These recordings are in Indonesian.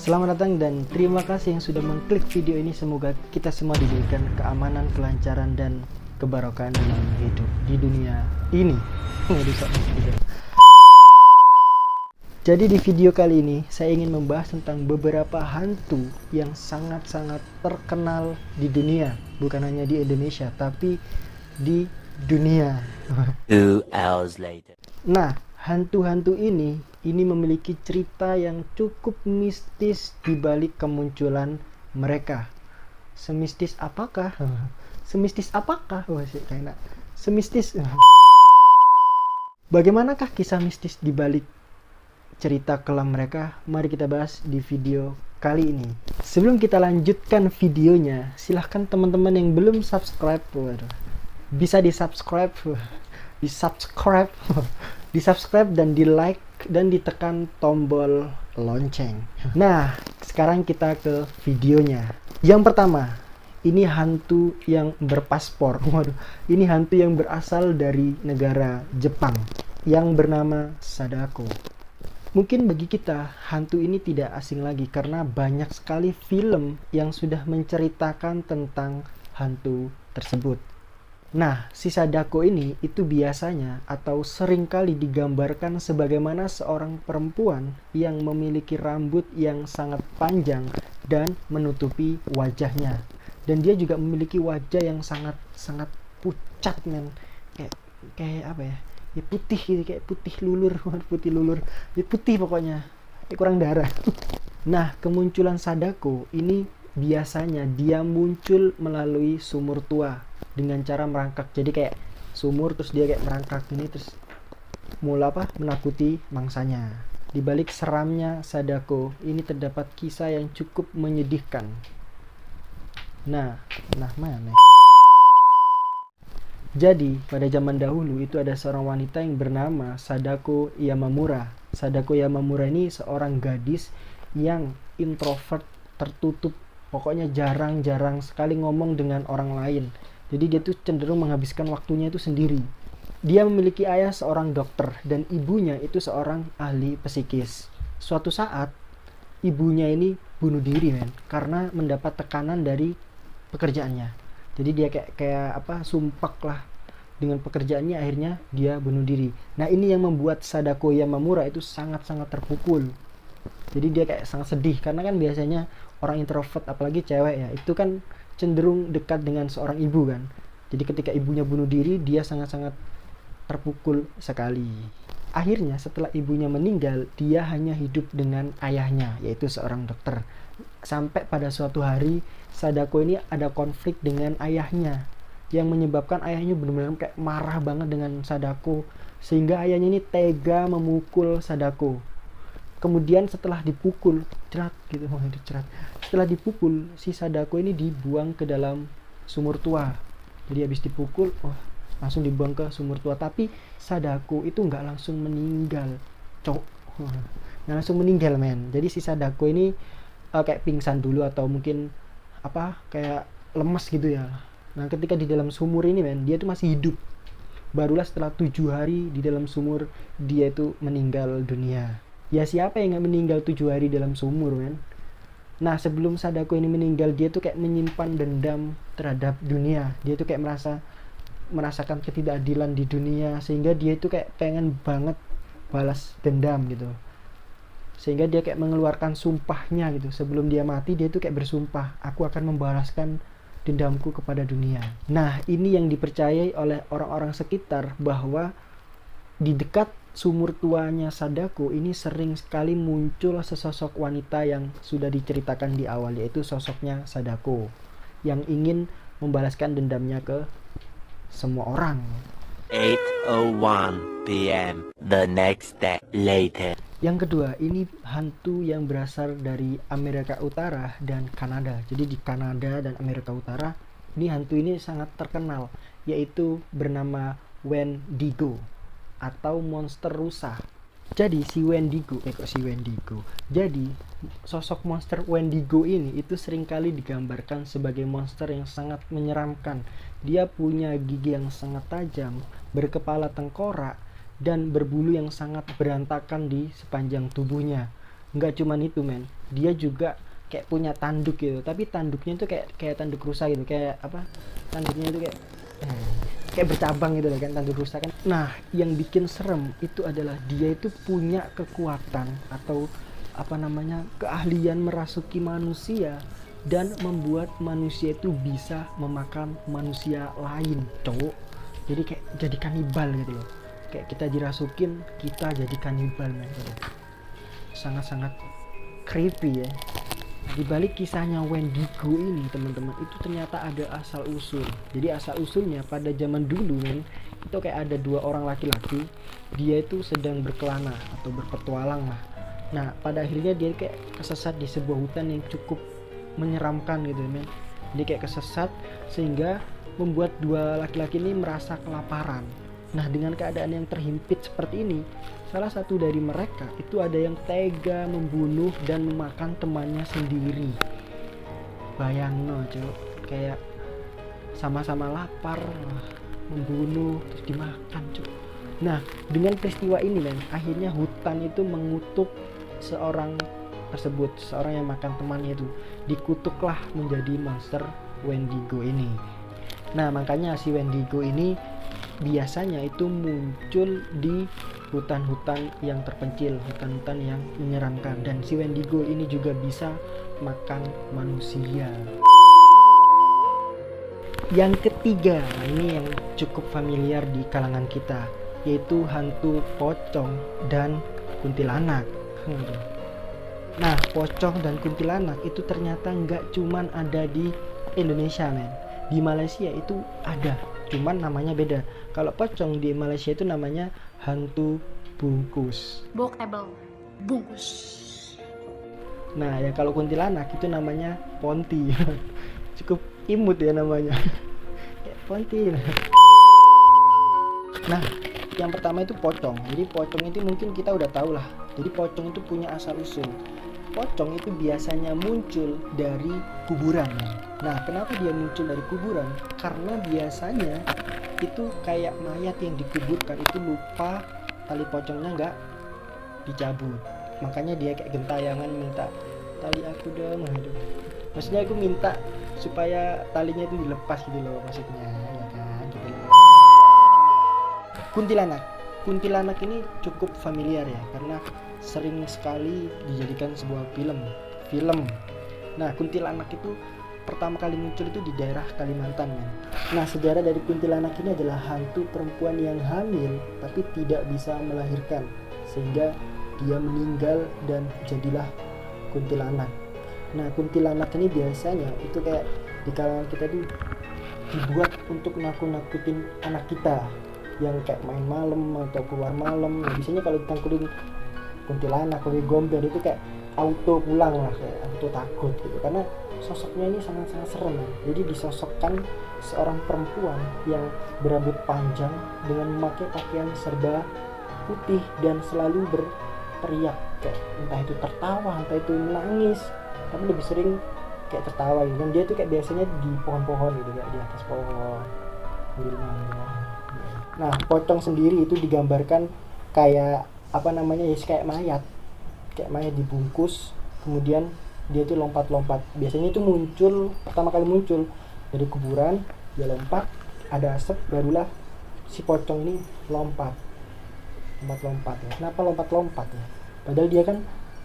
Selamat datang dan terima kasih yang sudah mengklik video ini. Semoga kita semua diberikan keamanan, kelancaran, dan kebarokahan dalam hidup di dunia ini. Jadi di video kali ini saya ingin membahas tentang beberapa hantu yang sangat-sangat terkenal di dunia. Bukan hanya di Indonesia, tapi di dunia. 2 hours later. Nah, hantu-hantu ini memiliki cerita yang cukup mistis di balik kemunculan mereka. Semistis apakah? Semistis apakah? Wah, sih kayak semistis. Bagaimanakah kisah mistis di balik cerita kelam mereka? Mari kita bahas di video kali ini. Sebelum kita lanjutkan videonya, silahkan teman-teman yang belum subscribe, bisa di-subscribe, di-subscribe dan di-like dan ditekan tombol lonceng. Nah, sekarang kita ke videonya. Yang pertama, ini hantu yang berpaspor. Waduh, ini hantu yang berasal dari negara Jepang yang bernama Sadako. Mungkin bagi kita, hantu ini tidak asing lagi karena banyak sekali film yang sudah menceritakan tentang hantu tersebut. Nah, si Sadako ini itu biasanya atau seringkali digambarkan sebagaimana seorang perempuan yang memiliki rambut yang sangat panjang dan menutupi wajahnya. Dan dia juga memiliki wajah yang sangat pucat, men. Kayak apa ya? Ya putih gitu, kayak putih lulur. Ya putih pokoknya. Kayak kurang darah. Nah, kemunculan Sadako ini biasanya dia muncul melalui sumur tua dengan cara merangkak. Jadi kayak sumur terus dia kayak merangkak ini terus menakuti mangsanya. Di balik seramnya Sadako ini terdapat kisah yang cukup menyedihkan. Nah mana? Jadi pada zaman dahulu itu ada seorang wanita yang bernama Sadako Yamamura. Sadako Yamamura ini seorang gadis yang introvert, tertutup, pokoknya jarang sekali ngomong dengan orang lain. Jadi dia tuh cenderung menghabiskan waktunya itu sendiri. Dia memiliki ayah seorang dokter dan ibunya itu seorang ahli psikis. Suatu saat ibunya ini bunuh diri, men, karena mendapat tekanan dari pekerjaannya. Jadi dia kayak sumpah lah dengan pekerjaannya, akhirnya dia bunuh diri. Nah, ini yang membuat Sadako Yamamura itu sangat-sangat terpukul. Jadi dia kayak sangat sedih karena kan biasanya orang introvert apalagi cewek ya, itu kan cenderung dekat dengan seorang ibu kan. Jadi ketika ibunya bunuh diri, dia sangat-sangat terpukul sekali. Akhirnya setelah ibunya meninggal, dia hanya hidup dengan ayahnya, yaitu seorang dokter. Sampai pada suatu hari Sadako ini ada konflik dengan ayahnya yang menyebabkan ayahnya benar-benar kayak marah banget dengan Sadako, sehingga ayahnya ini tega memukul Sadako. Kemudian setelah dipukul, setelah dipukul, si Sadako ini dibuang ke dalam sumur tua. Jadi habis dipukul, langsung dibuang ke sumur tua. Tapi Sadako itu nggak langsung meninggal, nggak langsung meninggal, men. Jadi si Sadako ini kayak pingsan dulu atau mungkin kayak lemas gitu ya. Nah, ketika di dalam sumur ini, men, dia tuh masih hidup. Barulah setelah 7 hari di dalam sumur, dia itu meninggal dunia. Ya siapa yang gak meninggal 7 hari dalam sumur, men? Nah, sebelum Sadako ini meninggal, dia tuh kayak menyimpan dendam terhadap dunia. Dia tuh kayak merasakan ketidakadilan di dunia, sehingga dia itu kayak pengen banget balas dendam gitu. Sehingga dia kayak mengeluarkan sumpahnya gitu. Sebelum dia mati, dia tuh kayak bersumpah, aku akan membalaskan dendamku kepada dunia. Nah, ini yang dipercayai oleh orang-orang sekitar, bahwa di dekat sumur tuanya Sadako ini sering sekali muncul sesosok wanita yang sudah diceritakan di awal, yaitu sosoknya Sadako yang ingin membalaskan dendamnya ke semua orang. 8:01 p.m. the next day later. Yang kedua, ini hantu yang berasal dari Amerika Utara dan Kanada. Jadi di Kanada dan Amerika Utara, ini hantu ini sangat terkenal, yaitu bernama Wendigo atau monster rusa. Jadi Jadi sosok monster Wendigo ini itu seringkali digambarkan sebagai monster yang sangat menyeramkan. Dia punya gigi yang sangat tajam, berkepala tengkorak, dan berbulu yang sangat berantakan di sepanjang tubuhnya. Nggak cuman itu men, dia juga kayak punya tanduk gitu, tapi tanduknya itu kayak tanduk rusa gitu, kayak apa, tanduknya itu kayak bercabang gitu kan, tanduk rusa kan. Nah yang bikin serem itu adalah dia itu punya kekuatan atau apa namanya, keahlian merasuki manusia dan membuat manusia itu bisa memakan manusia lain, cowok. Jadi kayak jadi kanibal gitu loh, kayak kita dirasukin kita jadi kanibal men gitu. Sangat-sangat creepy ya. Di balik kisahnya Wendigo ini teman-teman, itu ternyata ada asal usul. Jadi asal usulnya pada zaman dulu men, itu kayak ada 2 orang laki-laki, dia itu sedang berkelana atau berpetualang lah. Nah pada akhirnya dia kayak kesesat di sebuah hutan yang cukup menyeramkan gitu men. Dia kayak kesesat sehingga membuat 2 laki-laki ini merasa kelaparan. Nah dengan keadaan yang terhimpit seperti ini, salah satu dari mereka itu ada yang tega membunuh dan memakan temannya sendiri. Bayangno cuy, kayak sama-sama lapar, membunuh terus dimakan cuy. Nah dengan peristiwa ini men, akhirnya hutan itu mengutuk seorang tersebut, seorang yang makan temannya itu, dikutuklah menjadi monster Wendigo ini. Nah makanya si Wendigo ini biasanya itu muncul di hutan-hutan yang terpencil, hutan-hutan yang menyeramkan, dan si Wendigo ini juga bisa makan manusia. Yang ketiga, ini yang cukup familiar di kalangan kita, yaitu hantu pocong dan kuntilanak. Nah pocong dan kuntilanak itu ternyata nggak cuman ada di Indonesia men, di Malaysia itu ada, cuman namanya beda. Kalau pocong di Malaysia itu namanya hantu bungkus. Boktable, bungkus. Nah ya kalau kuntilanak itu namanya ponti. Cukup imut ya namanya. Kayak ponti. Nah yang pertama itu pocong. Jadi pocong itu mungkin kita udah tahu lah. Jadi pocong itu punya asal usul. Pocong itu biasanya muncul dari kuburan. Nah kenapa dia muncul dari kuburan? Karena biasanya itu kayak mayat yang dikuburkan itu lupa tali pocongnya nggak dicabut, makanya dia kayak gentayangan minta tali aku dong gitu. Maksudnya aku minta supaya talinya itu dilepas gitu loh maksudnya, ya kan gitu. Kuntilanak ini cukup familiar ya, karena sering sekali dijadikan sebuah film. Nah kuntilanak itu pertama kali muncul itu di daerah Kalimantan men. Nah sejarah dari kuntilanak ini adalah hantu perempuan yang hamil tapi tidak bisa melahirkan, sehingga dia meninggal dan jadilah kuntilanak. Nah kuntilanak ini biasanya itu kayak di kalangan kita itu dibuat untuk nakut-nakutin anak kita yang kayak main malam atau keluar malam. Nah biasanya kalau ditangkutin kuntilanak atau gombel itu kayak auto pulang lah, kayak auto takut gitu, karena sosoknya ini sangat-sangat serem. Jadi disosokkan seorang perempuan yang berambut panjang dengan memakai pakaian serba putih dan selalu berteriak, kayak entah itu tertawa, entah itu menangis, tapi lebih sering kayak tertawa gitu. Dan dia tuh kayak biasanya di pohon-pohon gitu, kayak di atas pohon sambil mangga. Nah pocong sendiri itu digambarkan kayak apa namanya ya, kayak mayat dibungkus, kemudian dia itu lompat-lompat. Biasanya itu pertama kali muncul dari kuburan, dia lompat, ada asap, barulah si pocong ini lompat ya. Kenapa lompat ya? Padahal dia kan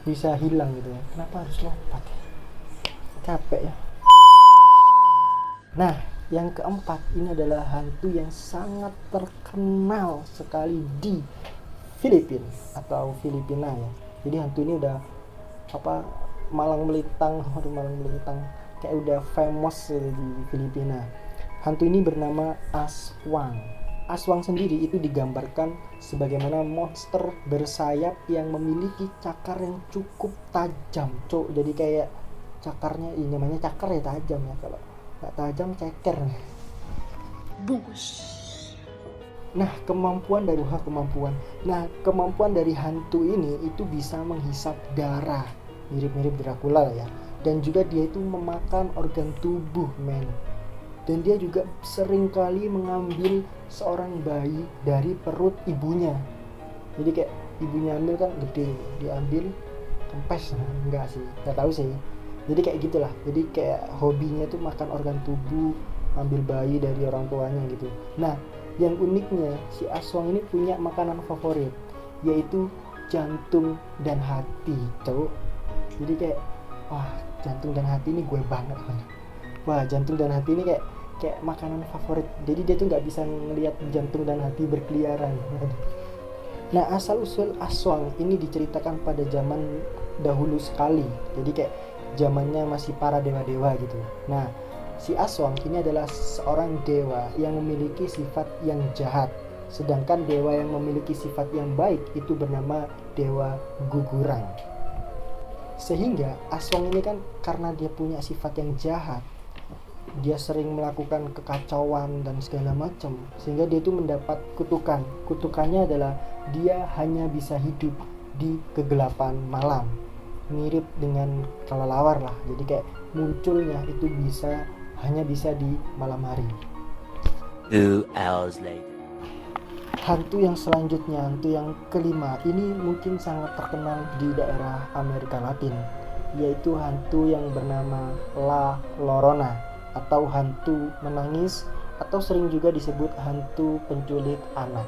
bisa hilang gitu ya. Kenapa harus lompat ya? Capek ya. Nah yang keempat ini adalah hantu yang sangat terkenal sekali di Filipina atau Filipina ya. Jadi hantu ini udah malang melintang, kayak udah famous di Filipina. Hantu ini bernama Aswang. Aswang sendiri itu digambarkan sebagaimana monster bersayap yang memiliki cakar yang cukup tajam, Jadi kayak cakarnya, ini namanya cakar ya, tajam ya. Kalau nggak tajam ceker. Bungkus. Nah kemampuan dari hantu ini itu bisa menghisap darah, mirip-mirip Dracula ya. Dan juga dia itu memakan organ tubuh men. Dan dia juga seringkali mengambil seorang bayi dari perut ibunya. Jadi kayak ibunya ambil kan gede, diambil kempes. Enggak sih, nggak tahu sih. Jadi kayak gitulah, jadi kayak hobinya tuh makan organ tubuh, ambil bayi dari orang tuanya gitu. Nah, yang uniknya si Aswang ini punya makanan favorit, yaitu jantung dan hati, cowok. Jadi kayak, wah, jantung dan hati ini gue banget man. Wah, jantung dan hati ini kayak makanan favorit. Jadi dia tuh nggak bisa ngelihat jantung dan hati berkeliaran. Nah, asal usul Aswang ini diceritakan pada zaman dahulu sekali. Jadi kayak zamannya masih para dewa-dewa gitu. Nah, si Aswang ini adalah seorang dewa yang memiliki sifat yang jahat. Sedangkan dewa yang memiliki sifat yang baik itu bernama Dewa Gugurang. Sehingga Aswang ini kan karena dia punya sifat yang jahat, dia sering melakukan kekacauan dan segala macam, sehingga dia itu mendapat kutukan. Kutukannya adalah dia hanya bisa hidup di kegelapan malam, mirip dengan kelelawar lah. Jadi kayak munculnya itu hanya bisa di malam hari. 2 hours later. Hantu yang selanjutnya, hantu yang kelima, ini mungkin sangat terkenal di daerah Amerika Latin, yaitu hantu yang bernama La Llorona atau hantu menangis, atau sering juga disebut hantu penculik anak.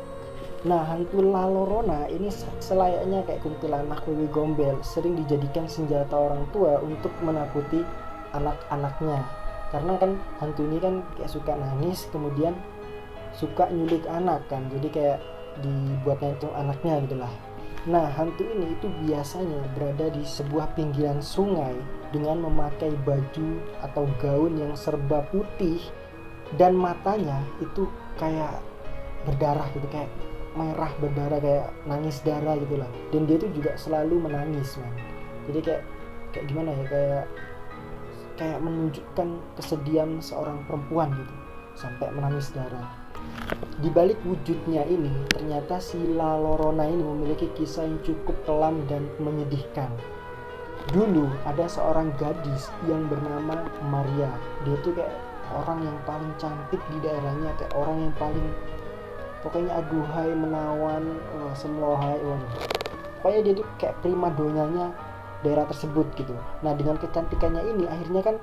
Nah, hantu La Llorona ini selayaknya kayak kuntilanak wewe gombel, sering dijadikan senjata orang tua untuk menakuti anak-anaknya. Karena kan hantu ini kan kayak suka nangis, kemudian suka nyulik anak kan, jadi kayak dibuatnya itu anaknya gitulah. Nah, hantu ini itu biasanya berada di sebuah pinggiran sungai dengan memakai baju atau gaun yang serba putih, dan matanya itu kayak berdarah gitu, kayak merah berdarah, kayak nangis darah gitulah. Dan dia itu juga selalu menangis man. Jadi kayak gimana ya, kayak menunjukkan kesedihan seorang perempuan gitu sampai menangis darah. Di balik wujudnya ini, ternyata si La Llorona ini memiliki kisah yang cukup kelam dan menyedihkan. Dulu ada seorang gadis yang bernama Maria. Dia tuh kayak orang yang paling cantik di daerahnya, kayak orang yang paling pokoknya aduhai menawan, semlohai. Pokoknya dia tuh kayak primadonanya daerah tersebut gitu. Nah, dengan kecantikannya ini akhirnya kan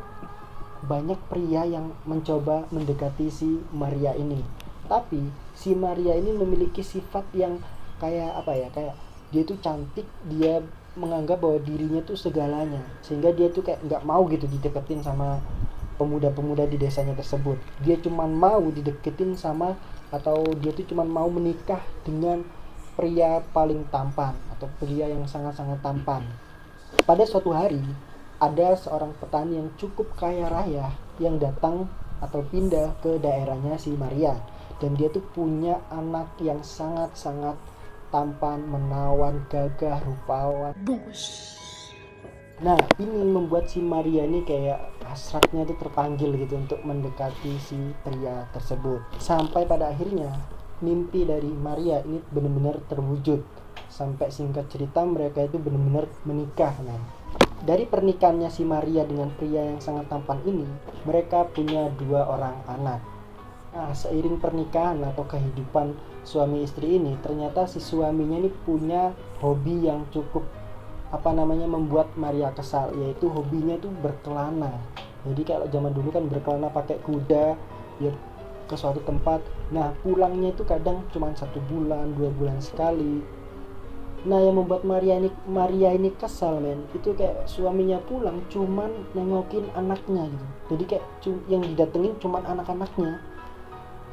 banyak pria yang mencoba mendekati si Maria ini. Tapi si Maria ini memiliki sifat yang kayak apa ya, kayak dia tuh cantik, dia menganggap bahwa dirinya tuh segalanya, sehingga dia tuh kayak nggak mau gitu dideketin sama pemuda-pemuda di desanya tersebut. Dia cuman mau dideketin sama, atau dia tuh cuman mau menikah dengan pria paling tampan atau pria yang sangat-sangat tampan. Pada suatu hari ada seorang petani yang cukup kaya raya yang datang atau pindah ke daerahnya si Maria, dan dia tuh punya anak yang sangat-sangat tampan, menawan, gagah, rupawan. Bungkus. Nah, ini membuat si Maria ini kayak hasratnya tuh terpanggil gitu untuk mendekati si pria tersebut. Sampai pada akhirnya mimpi dari Maria ini benar-benar terwujud. Sampai singkat cerita mereka itu benar-benar menikah. Nah, dari pernikahannya si Maria dengan pria yang sangat tampan ini, mereka punya 2 orang anak. Nah, seiring pernikahan atau kehidupan suami istri ini, ternyata si suaminya ini punya hobi yang cukup membuat Maria kesal, yaitu hobinya tuh berkelana. Jadi kalau zaman dulu kan berkelana pakai kuda ya ke suatu tempat. Nah, pulangnya itu kadang cuma 1 bulan, 2 bulan sekali. Nah, yang membuat Maria ini kesal men, itu kayak suaminya pulang cuman nengokin anaknya gitu. Jadi kayak yang didatengin cuman anak-anaknya.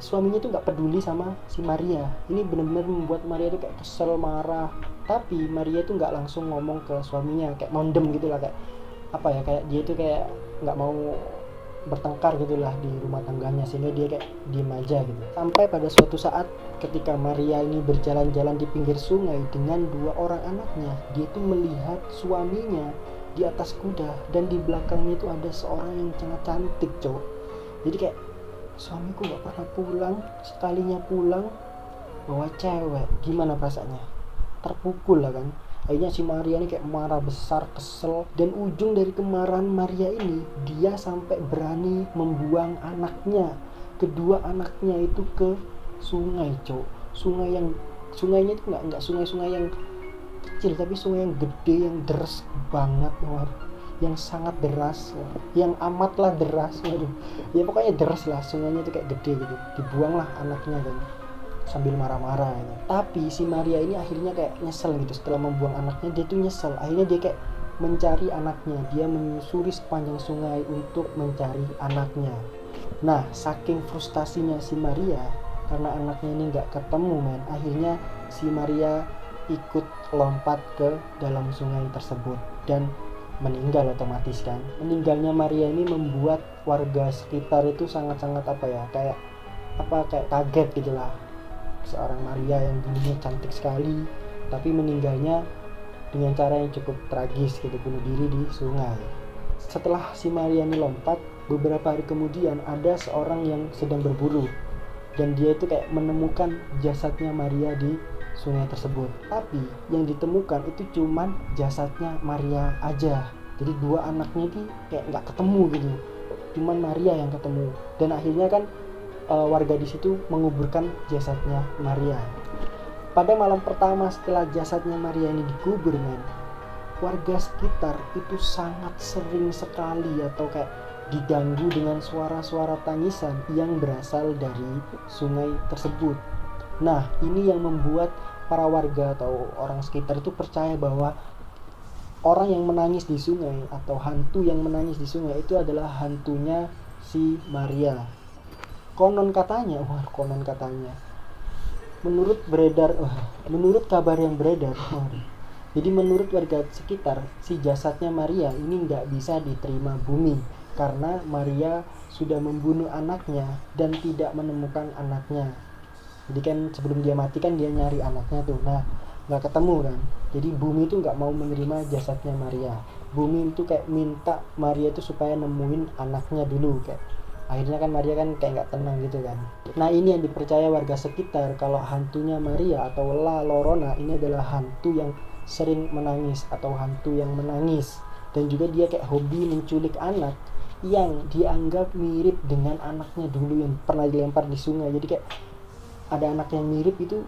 Suaminya tuh nggak peduli sama si Maria. Ini benar-benar membuat Maria tuh kayak kesel, marah. Tapi Maria tuh nggak langsung ngomong ke suaminya, kayak mondem gitu lah, kayak dia tuh kayak nggak mau bertengkar gitulah di rumah tangganya, sehingga dia kayak diem aja gitu. Sampai pada suatu saat ketika Maria ini berjalan-jalan di pinggir sungai dengan 2 orang anaknya, dia tuh melihat suaminya di atas kuda, dan di belakangnya itu ada seorang yang sangat cantik cowok. Jadi kayak, suamiku gak pernah pulang, sekalinya pulang bawa cewek, gimana perasaannya? Terpukul lah kan. Akhirnya si Maria ini kayak marah besar, kesel, dan ujung dari kemarahan Maria ini, dia sampai berani membuang anaknya, kedua anaknya itu ke sungai cowok. Sungainya itu nggak sungai-sungai yang kecil tapi sungai yang gede, yang deras banget, waduh, yang sangat deras, yang amatlah deras, waduh, ya pokoknya deras lah, sungainya itu kayak gede gitu, dibuanglah anaknya kan sambil marah-marah gitu. Tapi si Maria ini akhirnya kayak nyesel gitu, setelah membuang anaknya dia tuh nyesel, akhirnya dia kayak mencari anaknya, dia menyusuri sepanjang sungai untuk mencari anaknya. Nah, saking frustasinya si Maria karena anaknya ini nggak ketemu men, akhirnya si Maria ikut lompat ke dalam sungai tersebut dan meninggal otomatis kan. Meninggalnya Maria ini membuat warga sekitar itu sangat-sangat kayak kaget gitulah. Seorang Maria yang dulunya cantik sekali tapi meninggalnya dengan cara yang cukup tragis gitu, bunuh diri di sungai. Setelah si Maria ini lompat, beberapa hari kemudian ada seorang yang sedang berburu dan dia itu kayak menemukan jasadnya Maria di sungai tersebut. Tapi yang ditemukan itu cuman jasadnya Maria aja. Jadi dua anaknya itu kayak nggak ketemu gitu, cuman Maria yang ketemu. Dan akhirnya kan warga di situ menguburkan jasadnya Maria. Pada malam pertama setelah jasadnya Maria ini dikubur men, warga sekitar itu sangat sering sekali atau kayak diganggu dengan suara-suara tangisan yang berasal dari sungai tersebut. Nah, ini yang membuat para warga atau orang sekitar itu percaya bahwa orang yang menangis di sungai atau hantu yang menangis di sungai itu adalah hantunya si Maria. Konon katanya, menurut kabar yang beredar, jadi menurut warga sekitar, si jasadnya Maria ini nggak bisa diterima bumi karena Maria sudah membunuh anaknya dan tidak menemukan anaknya. Jadi kan sebelum dia mati kan dia nyari anaknya tuh, nah nggak ketemu kan. Jadi bumi itu nggak mau menerima jasadnya Maria. Bumi itu kayak minta Maria itu supaya nemuin anaknya dulu kayak. Akhirnya kan Maria kan kayak nggak tenang gitu kan. Nah, ini yang dipercaya warga sekitar kalau hantunya Maria atau La Llorona ini adalah hantu yang sering menangis atau hantu yang menangis, dan juga dia kayak hobi menculik anak yang dianggap mirip dengan anaknya dulu yang pernah dilempar di sungai. Jadi kayak ada anak yang mirip itu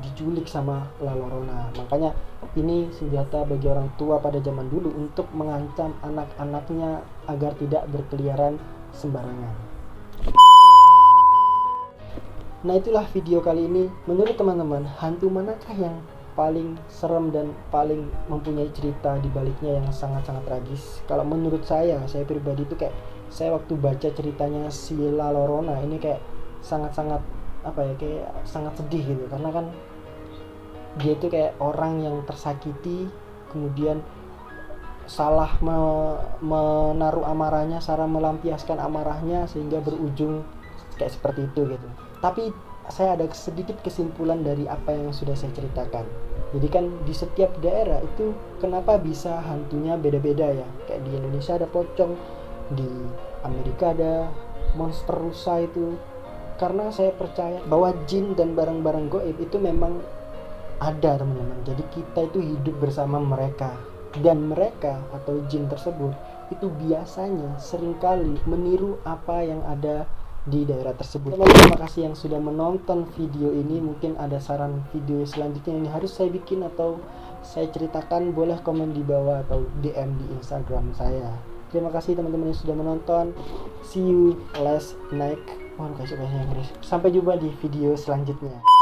diculik sama La Llorona. Makanya ini senjata bagi orang tua pada zaman dulu untuk mengancam anak-anaknya agar tidak berkeliaran sembarangan. Nah, itulah video kali ini. Menurut teman-teman, hantu manakah yang paling serem dan paling mempunyai cerita di baliknya yang sangat-sangat tragis? Kalau menurut saya pribadi itu kayak saya waktu baca ceritanya si La Llorona ini kayak sangat-sangat kayak sangat sedih gitu, karena kan dia itu kayak orang yang tersakiti kemudian salah menaruh amarahnya, salah melampiaskan amarahnya sehingga berujung kayak seperti itu gitu. Tapi saya ada sedikit kesimpulan dari apa yang sudah saya ceritakan. Jadi kan di setiap daerah itu kenapa bisa hantunya beda-beda ya. Kayak di Indonesia ada pocong, di Amerika ada monster rusa itu. Karena saya percaya bahwa jin dan barang-barang gaib itu memang ada teman-teman. Jadi kita itu hidup bersama mereka. Dan mereka atau jin tersebut itu biasanya seringkali meniru apa yang ada di daerah tersebut. Terima kasih yang sudah menonton video ini. Mungkin ada saran video selanjutnya yang harus saya bikin atau saya ceritakan, boleh komen di bawah atau DM di Instagram saya. Terima kasih teman-teman yang sudah menonton. See you last night. Sampai jumpa di video selanjutnya.